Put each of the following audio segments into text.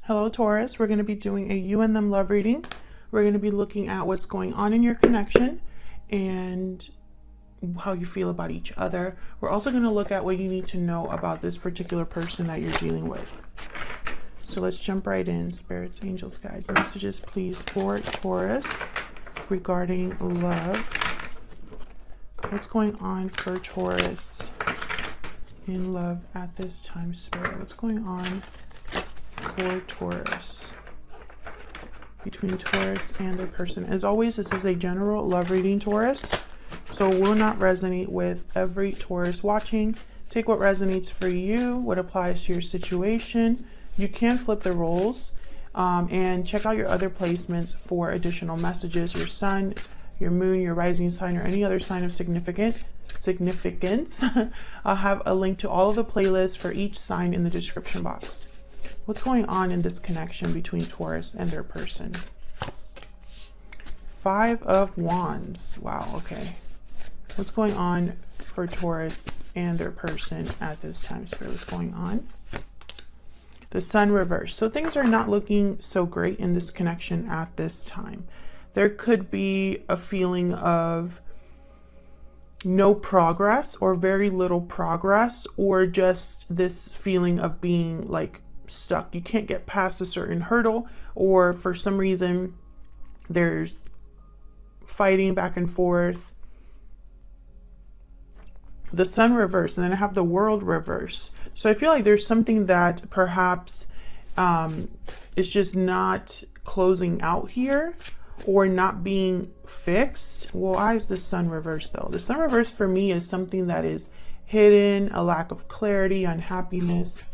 Hello, Taurus. We're going to be doing a you and them love reading. We're going to be looking at what's going on in your connection and how you feel about each other. We're also going to look at what you need to know about this particular person that you're dealing with. So let's jump right in. Spirits, angels, guides, messages, please, for Taurus regarding love. What's going on for Taurus in love at this time, Spirit? What's going on for Taurus, between Taurus and their person? As always, this is a general love reading, Taurus, so will not resonate with every Taurus watching. Take what resonates for you, what applies to your situation. You can flip the roles and check out your other placements for additional messages. Your sun, your moon, your rising sign, or any other sign of significance. I'll have a link to all of the playlists for each sign in the description box. What's going on in this connection between Taurus and their person? Five of Wands. Wow, okay. What's going on for Taurus and their person at this time, Spirit? What's going on? The Sun reversed. So things are not looking so great in this connection at this time. There could be a feeling of no progress or very little progress, or just this feeling of being like stuck. You can't get past a certain hurdle, or for some reason there's fighting back and forth. The Sun reverse, and then I have the World reverse. So I feel like there's something that perhaps is just not closing out here, or not being fixed. Well, why is the Sun reverse though? The Sun reverse for me is something that is hidden, a lack of clarity, unhappiness.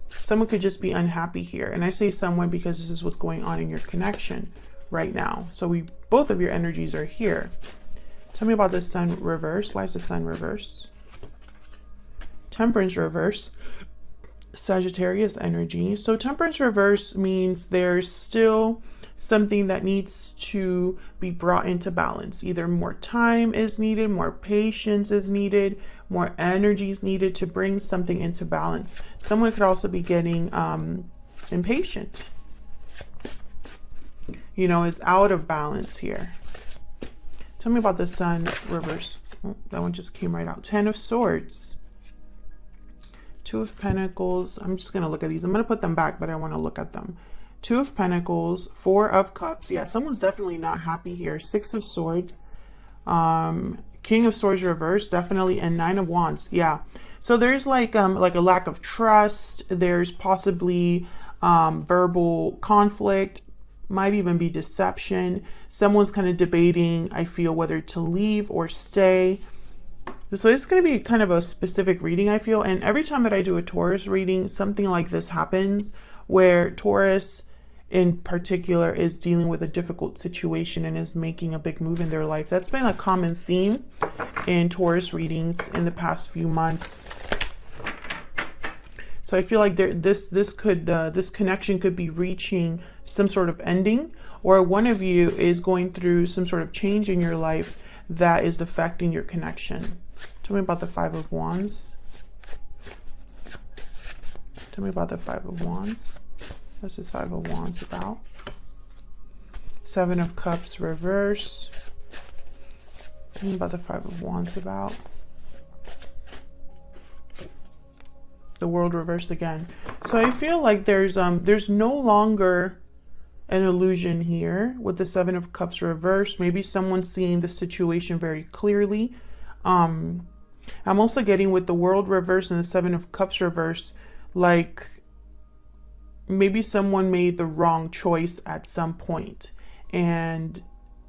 Someone could just be unhappy here. And I say someone because this is what's going on in your connection right now. So both of your energies are here. Tell me about the Sun reverse. Why is the Sun reverse? Temperance reverse. Sagittarius energy. So Temperance reverse means there's still something that needs to be brought into balance. Either more time is needed, more patience is needed, more energy is needed to bring something into balance. Someone could also be getting impatient. You know, is out of balance here. Tell me about the Sun reverse. Oh, that one just came right out. 10 of Swords. 2 of Pentacles. I'm just going to look at these. I'm going to put them back, but I want to look at them. 2 of Pentacles, 4 of Cups. Yeah, someone's definitely not happy here. 6 of Swords, King of Swords reversed, definitely, and 9 of Wands. Yeah, so there's like a lack of trust. There's possibly verbal conflict, might even be deception. Someone's kind of debating, I feel, whether to leave or stay. So it's going to be kind of a specific reading, I feel. And every time that I do a Taurus reading, something like this happens, where Taurus in particular is dealing with a difficult situation and is making a big move in their life. That's been a common theme in Taurus readings in the past few months. So I feel like this connection could be reaching some sort of ending, or one of you is going through some sort of change in your life that is affecting your connection. Tell me about the 5 of Wands. Tell me about the 5 of Wands. What's this 5 of Wands about? 7 of Cups reverse. Tell me about the 5 of Wands about. The World reverse again. So I feel like there's no longer an illusion here with the 7 of Cups reverse. Maybe someone's seeing the situation very clearly. I'm also getting with the World reverse and the 7 of Cups reverse, like maybe someone made the wrong choice at some point and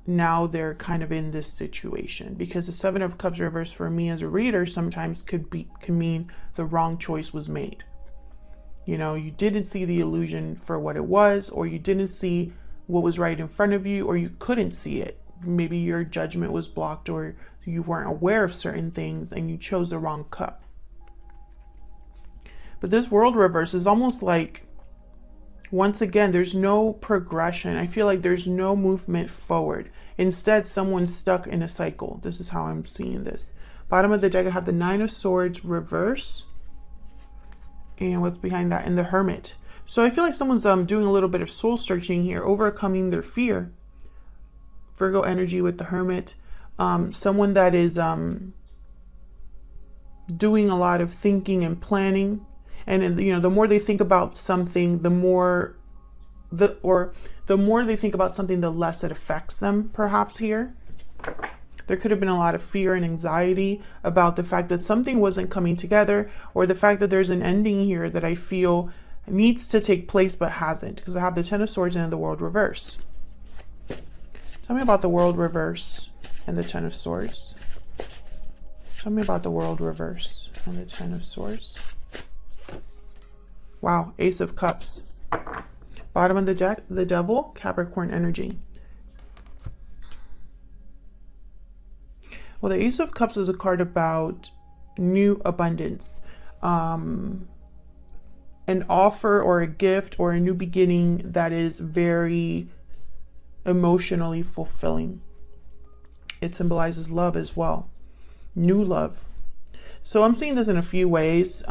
now they're kind of in this situation, because the 7 of Cups reverse for me as a reader sometimes can mean the wrong choice was made. You know, you didn't see the illusion for what it was, or you didn't see what was right in front of you, or you couldn't see it. Maybe your judgment was blocked, or you weren't aware of certain things and you chose the wrong cup. But this World reverse is almost like, once again, there's no progression. I feel like there's no movement forward. Instead, someone's stuck in a cycle. This is how I'm seeing this. Bottom of the deck, I have the 9 of Swords reverse. And what's behind that? And the Hermit. So I feel like someone's doing a little bit of soul searching here, overcoming their fear. Virgo energy with the Hermit. Someone that is doing a lot of thinking and planning. And you know, the more they think about something, the more they think about something, the less it affects them, perhaps here. There could have been a lot of fear and anxiety about the fact that something wasn't coming together, or the fact that there's an ending here that I feel needs to take place but hasn't, because I have the Ten of Swords and the World reverse. Tell me about the World reverse and the Ten of Swords. Tell me about the World reverse and the Ten of Swords. Wow, Ace of Cups. Bottom of the deck, the Devil, Capricorn energy. Well, the Ace of Cups is a card about new abundance, an offer or a gift or a new beginning that is very emotionally fulfilling. It symbolizes love as well, new love. So I'm seeing this in a few ways.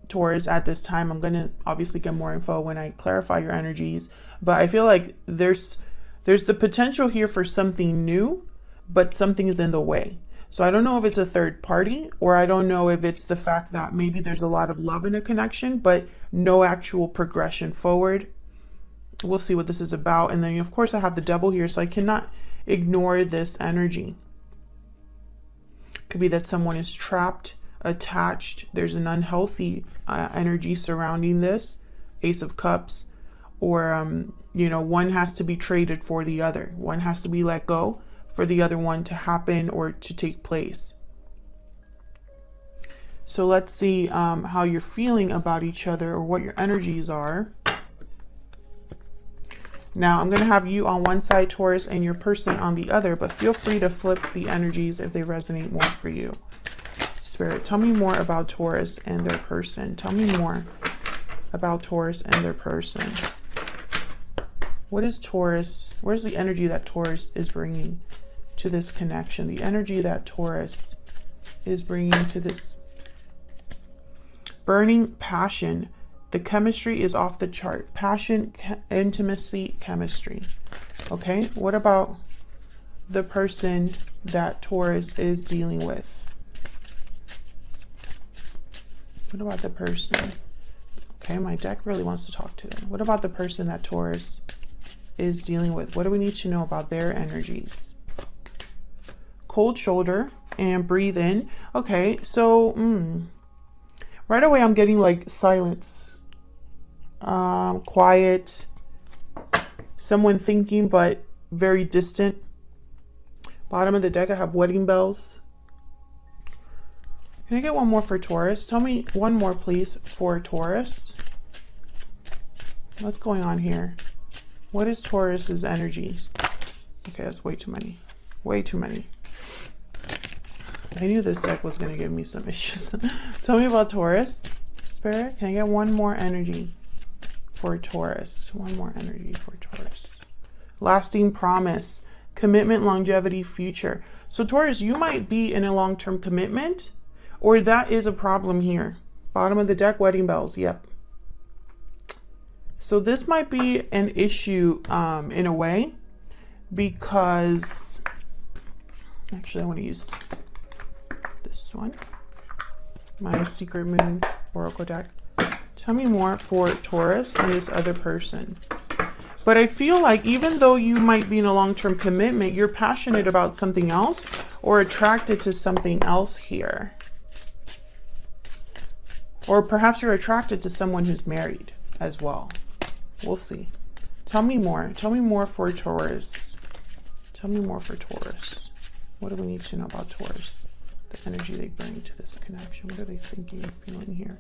Taurus, at this time, I'm going to obviously get more info when I clarify your energies, but I feel like there's the potential here for something new, but something is in the way. So I don't know if it's a third party, or I don't know if it's the fact that maybe there's a lot of love in a connection, but no actual progression forward. We'll see what this is about. And then, of course, I have the Devil here, so I cannot ignore this energy. Could be that someone is trapped, attached. There's an unhealthy energy surrounding this Ace of Cups, or you know, one has to be traded for the other. One has to be let go for the other one to happen or to take place. So let's see how you're feeling about each other, or what your energies are. Now I'm going to have you on one side, Taurus, and your person on the other, but feel free to flip the energies if they resonate more for you. Spirit, tell me more about Taurus and their person. Tell me more about Taurus and their person. What is Taurus? Where's the energy that Taurus is bringing to this connection? The energy that Taurus is bringing to this burning passion. The chemistry is off the chart. Passion, intimacy, chemistry. Okay, what about the person that Taurus is dealing with? What about the person? Okay, my deck really wants to talk to them. What about the person that Taurus is dealing with? What do we need to know about their energies? Cold shoulder and breathe in. Okay, so right away I'm getting like silence, quiet, someone thinking but very distant. Bottom of the deck I have wedding bells. Can I get one more for Taurus? Tell me one more, please, for Taurus. What's going on here? What is Taurus's energy? Okay, that's way too many. Way too many. I knew this deck was going to give me some issues. Tell me about Taurus. Spirit, can I get one more energy for Taurus? One more energy for Taurus. Lasting promise. Commitment, longevity, future. So Taurus, you might be in a long-term commitment, or that is a problem here. Bottom of the deck, wedding bells. Yep. So this might be an issue in a way, because actually I want to use this one, my Secret Moon Oracle deck. Tell me more for Taurus and this other person. But I feel like even though you might be in a long-term commitment, you're passionate about something else or attracted to something else here. Or perhaps you're attracted to someone who's married as well. We'll see. Tell me more. Tell me more for Taurus. Tell me more for Taurus. What do we need to know about Taurus? The energy they bring to this connection. What are they thinking and feeling here?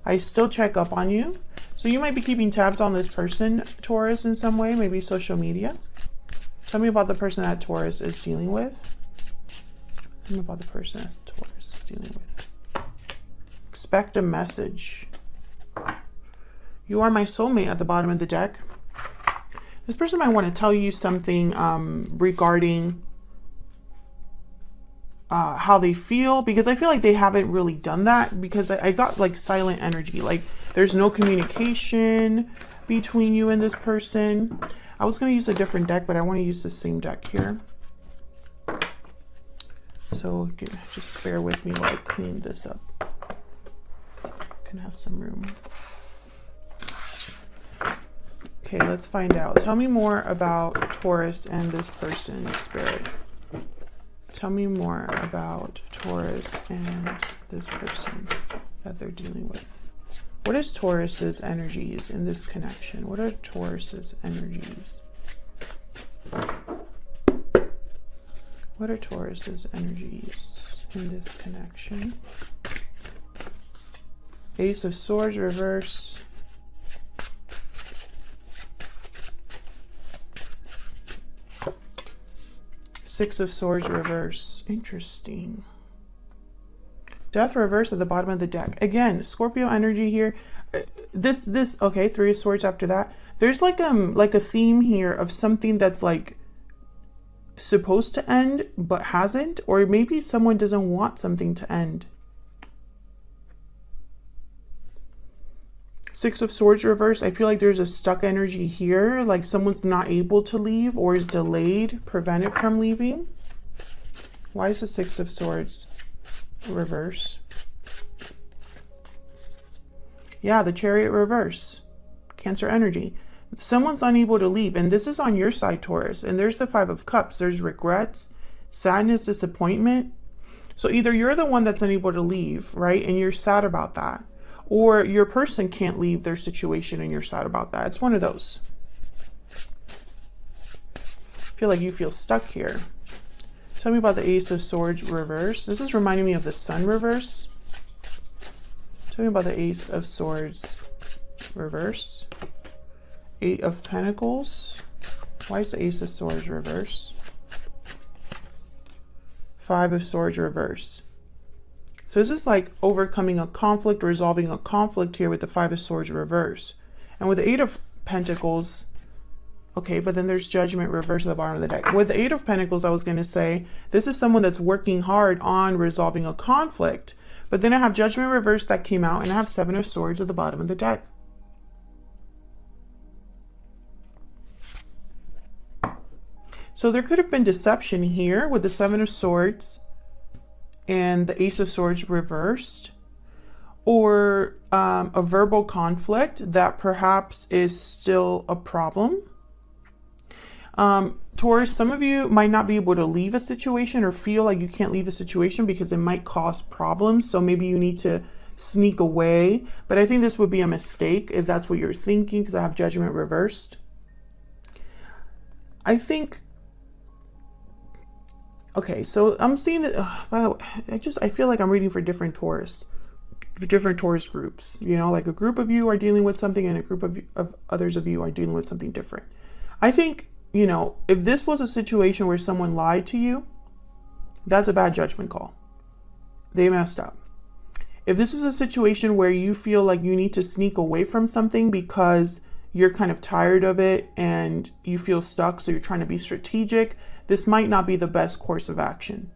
I still check up on you. So you might be keeping tabs on this person, Taurus, in some way. Maybe social media. Tell me about the person that Taurus is dealing with. Tell me about the person that Taurus is dealing with. Expect a message. You are my soulmate at the bottom of the deck. This person might want to tell you something regarding how they feel, because I feel like they haven't really done that, because I got like silent energy, like there's no communication between you and this person. I was going to use a different deck, but I want to use the same deck here. So just bear with me while I clean this up. Can have some room. Okay, let's find out. Tell me more about Taurus and this person, Spirit. Tell me more about Taurus and this person that they're dealing with. What is Taurus's energies in this connection? What are Taurus's energies? What are Taurus's energies in this connection? Ace of Swords reverse. Six of Swords reverse. Interesting. Death reverse at the bottom of the deck. Again, Scorpio energy here. Okay, Three of Swords after that. There's like a theme here of something that's like supposed to end but hasn't, or maybe someone doesn't want something to end. Six of Swords reverse. I feel like there's a stuck energy here, like someone's not able to leave or is delayed, prevented from leaving. Why is the Six of Swords reverse? Yeah, the Chariot reverse. Cancer energy. Someone's unable to leave, and this is on your side, Taurus. And there's the Five of Cups. There's regrets, sadness, disappointment. So either you're the one that's unable to leave, right, and you're sad about that, or your person can't leave their situation and you're sad about that. It's one of those. I feel like you feel stuck here. Tell me about the Ace of Swords reverse. This is reminding me of the Sun reverse. Tell me about the Ace of Swords reverse. Eight of Pentacles. Why is the Ace of Swords reverse? Five of Swords reverse. So this is like overcoming a conflict, resolving a conflict here with the Five of Swords reverse. And with the Eight of Pentacles, okay, but then there's Judgment reverse at the bottom of the deck. With the Eight of Pentacles, I was going to say, this is someone that's working hard on resolving a conflict. But then I have Judgment reverse that came out, and I have Seven of Swords at the bottom of the deck. So there could have been deception here with the Seven of Swords and the Ace of Swords reversed, or a verbal conflict that perhaps is still a problem. Taurus, some of you might not be able to leave a situation or feel like you can't leave a situation because it might cause problems. So maybe you need to sneak away. But I think this would be a mistake if that's what you're thinking, because I have Judgment reversed. I think... Okay, so I'm seeing that, by the way, I feel like I'm reading for different Taurus groups. You know, like a group of you are dealing with something and a group of others of you are dealing with something different. I think, you know, if this was a situation where someone lied to you, that's a bad judgment call. They messed up. If this is a situation where you feel like you need to sneak away from something because you're kind of tired of it and you feel stuck, so you're trying to be strategic, this might not be the best course of action.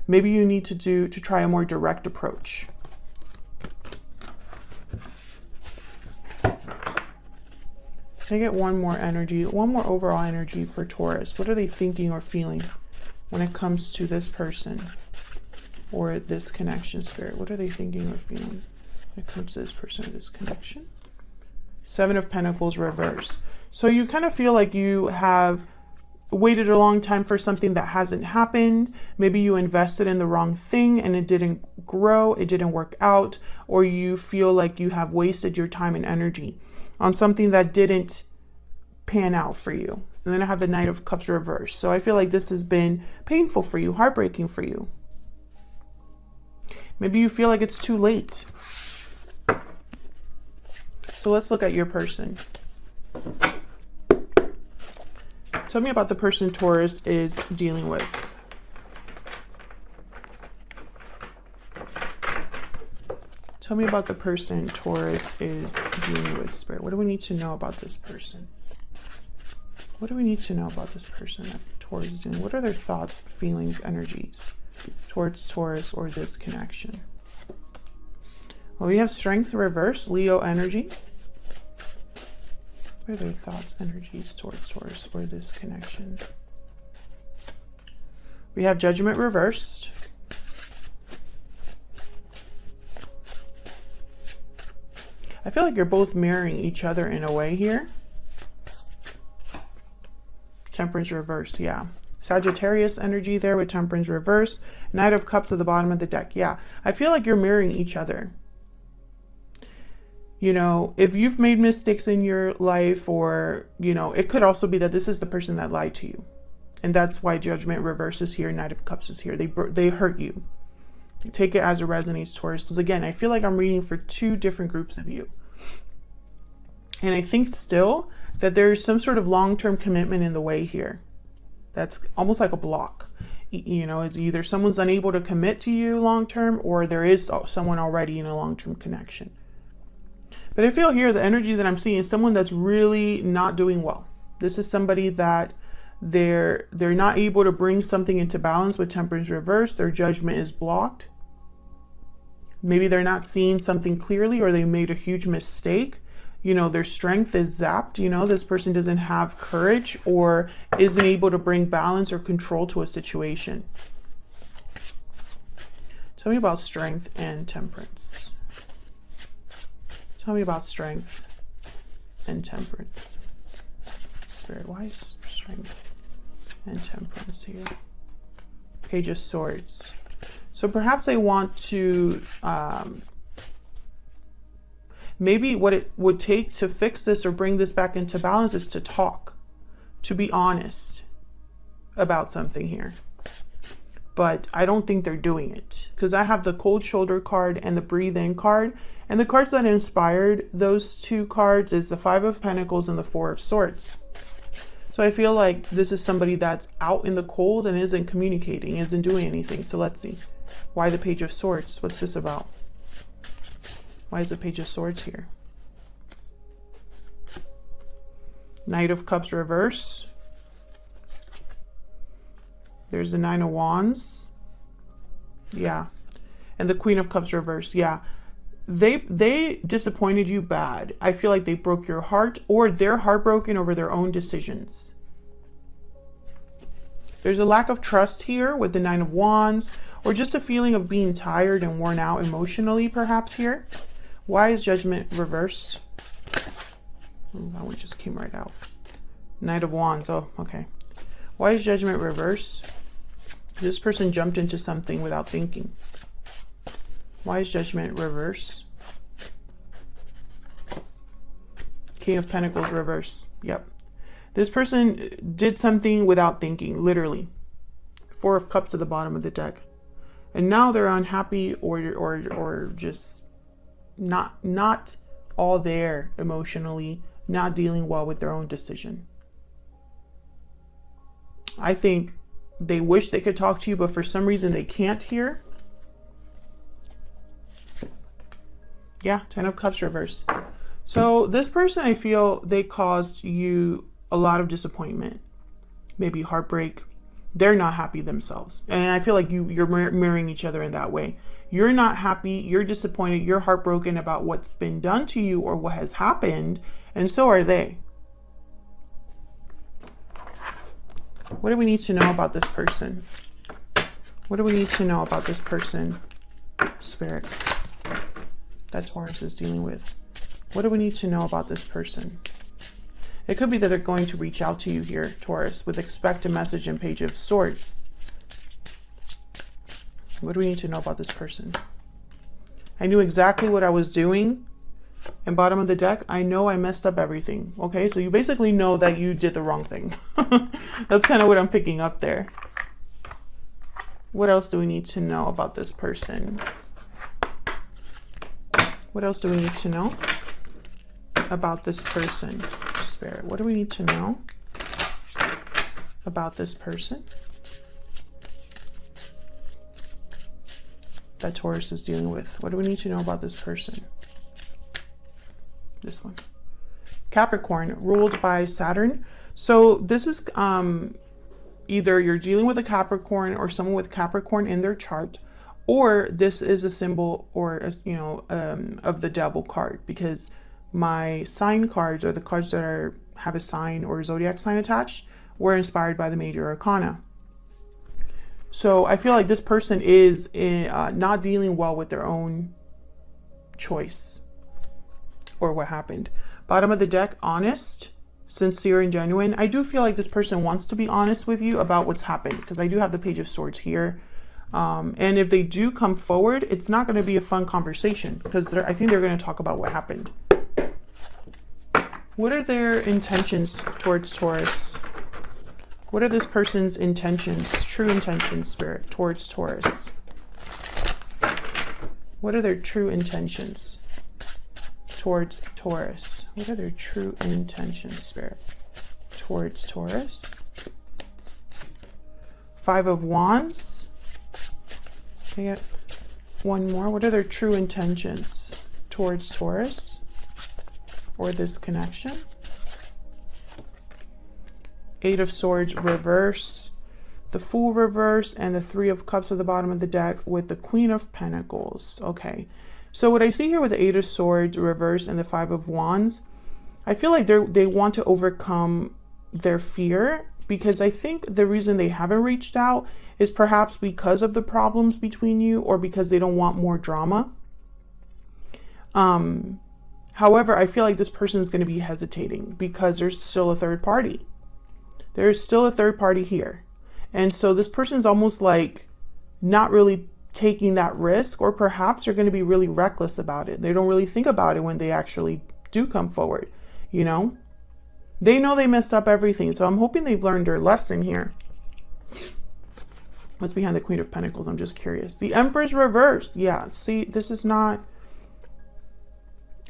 Maybe you need to try a more direct approach. Can I get one more energy, one more overall energy for Taurus? What are they thinking or feeling when it comes to this person or this connection, Spirit? What are they thinking or feeling when it comes to this person or this connection? Seven of Pentacles reverse. So you kind of feel like you have waited a long time for something that hasn't happened. Maybe you invested in the wrong thing and it didn't grow, it didn't work out, or you feel like you have wasted your time and energy on something that didn't pan out for you. And then I have the Knight of Cups reversed. So I feel like this has been painful for you, heartbreaking for you. Maybe you feel like it's too late. So let's look at your person. Tell me about the person Taurus is dealing with. Tell me about the person Taurus is dealing with, Spirit. What do we need to know about this person? What do we need to know about this person that Taurus is dealing with? What are their thoughts, feelings, energies towards Taurus or this connection? Well, we have Strength reverse, Leo energy. What are their thoughts, energies towards Taurus or this connection? We have Judgment reversed. I feel like you're both mirroring each other in a way here. Temperance reverse, yeah. Sagittarius energy there with Temperance reverse. Knight of Cups at the bottom of the deck, yeah. I feel like you're mirroring each other. You know, if you've made mistakes in your life, or, you know, it could also be that this is the person that lied to you. And that's why Judgment reverse is here, Knight of Cups is here. They hurt you. Take it as it resonates, Taurus. Because again, I feel like I'm reading for two different groups of you. And I think still that there's some sort of long-term commitment in the way here. That's almost like a block. You know, it's either someone's unable to commit to you long-term, or there is someone already in a long-term connection. But I feel here the energy that I'm seeing is someone that's really not doing well. This is somebody that they're not able to bring something into balance with Temperance reverse. Their judgment is blocked. Maybe they're not seeing something clearly, or they made a huge mistake. You know, their strength is zapped. You know, this person doesn't have courage or isn't able to bring balance or control to a situation. Tell me about Strength and Temperance. Tell me about Strength and Temperance. Spirit, why is Strength and Temperance here? Page of Swords. So perhaps they want to, maybe what it would take to fix this or bring this back into balance is to talk, to be honest about something here. But I don't think they're doing it, because I have the Cold Shoulder card and the Breathe In card. And the cards that inspired those two cards is the Five of Pentacles and the Four of Swords. So I feel like this is somebody that's out in the cold and isn't communicating, isn't doing anything. So let's see. Why the Page of Swords? What's this about? Why is the Page of Swords here? Knight of Cups reverse. There's the Nine of Wands. Yeah. And the Queen of Cups reverse. Yeah. They disappointed you bad. I feel like they broke your heart, or they're heartbroken over their own decisions. There's a lack of trust here with the Nine of Wands, or just a feeling of being tired and worn out emotionally perhaps here. Why is Judgment reversed? Oh, that one just came right out. Knight of Wands. Oh, okay. Why is Judgment reversed? This person jumped into something without thinking. Why is Judgment reverse? King of Pentacles reverse. Yep. This person did something without thinking, literally. Four of Cups at the bottom of the deck. And now they're unhappy, or just not all there emotionally, not dealing well with their own decision. I think they wish they could talk to you, but for some reason they can't here. Yeah, Ten of Cups reverse. So this person, I feel they caused you a lot of disappointment, maybe heartbreak. They're not happy themselves. And I feel like you're mirroring each other in that way. You're not happy, you're disappointed, you're heartbroken about what's been done to you or what has happened, and so are they. What do we need to know about this person? What do we need to know about this person, Spirit, that Taurus is dealing with? What do we need to know about this person? It could be that they're going to reach out to you here, Taurus, with expect a message and Page of Swords. What do we need to know about this person? I knew exactly what I was doing. And bottom of the deck, I know I messed up everything. Okay, so you basically know that you did the wrong thing. That's kind of what I'm picking up there. What else do we need to know about this person? What else do we need to know about this person, Spirit? What do we need to know about this person that Taurus is dealing with? What do we need to know about this person? This one. Capricorn, ruled by Saturn. So this is either you're dealing with a Capricorn or someone with Capricorn in their chart, or this is a symbol or of the devil card, because my sign cards, or the cards that have a sign or a zodiac sign attached, were inspired by the major arcana. So I feel like this person is not dealing well with their own choice or what happened. Bottom of the deck, honest, sincere, and genuine. I do feel like this person wants to be honest with you about what's happened, because I do have the Page of Swords here. And if they do come forward, it's not going to be a fun conversation, because I think they're going to talk about what happened. What are their intentions towards Taurus? What are this person's intentions, true intentions, Spirit, towards Taurus? What are their true intentions towards Taurus? What are their true intentions, Spirit, towards Taurus? Five of Wands. Can I get one more? What are their true intentions towards Taurus or this connection? Eight of Swords reverse, the Fool reverse, and the Three of Cups at the bottom of the deck with the Queen of Pentacles. Okay, so what I see here with the Eight of Swords reverse and the Five of Wands, I feel like they want to overcome their fear, because I think the reason they haven't reached out is perhaps because of the problems between you, or because they don't want more drama. However, I feel like this person is going to be hesitating because there's still a third party. There's still a third party here. And so this person's almost like not really taking that risk, or perhaps they're going to be really reckless about it. They don't really think about it when they actually do come forward, you know? They know they messed up everything. So I'm hoping they've learned their lesson here. What's behind the Queen of Pentacles? I'm just curious. The Empress reversed. Yeah, see, this is not...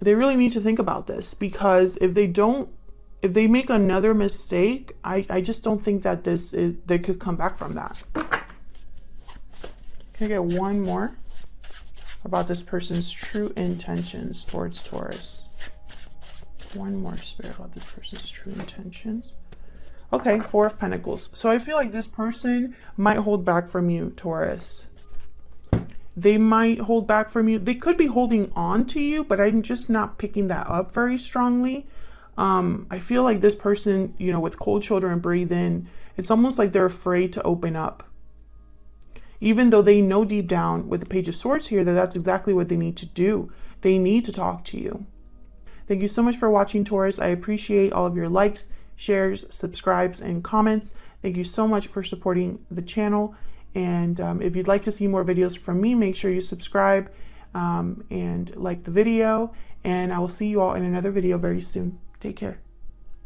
They really need to think about this, because if they make another mistake, I just don't think that they could come back from that. Can I get one more about this person's true intentions towards Taurus? One more, Spirit, about this person's true intentions. Okay, Four of Pentacles. So I feel like this person might hold back from you, Taurus. They might hold back from you. They could be holding on to you, but I'm just not picking that up very strongly. I feel like this person, you know, with cold shoulder and breathe in, it's almost like they're afraid to open up. Even though they know deep down with the Page of Swords here that that's exactly what they need to do. They need to talk to you. Thank you so much for watching, Taurus. I appreciate all of your likes, shares, subscribes, and comments. Thank you so much for supporting the channel. And if you'd like to see more videos from me, make sure you subscribe and like the video. And I will see you all in another video very soon. Take care.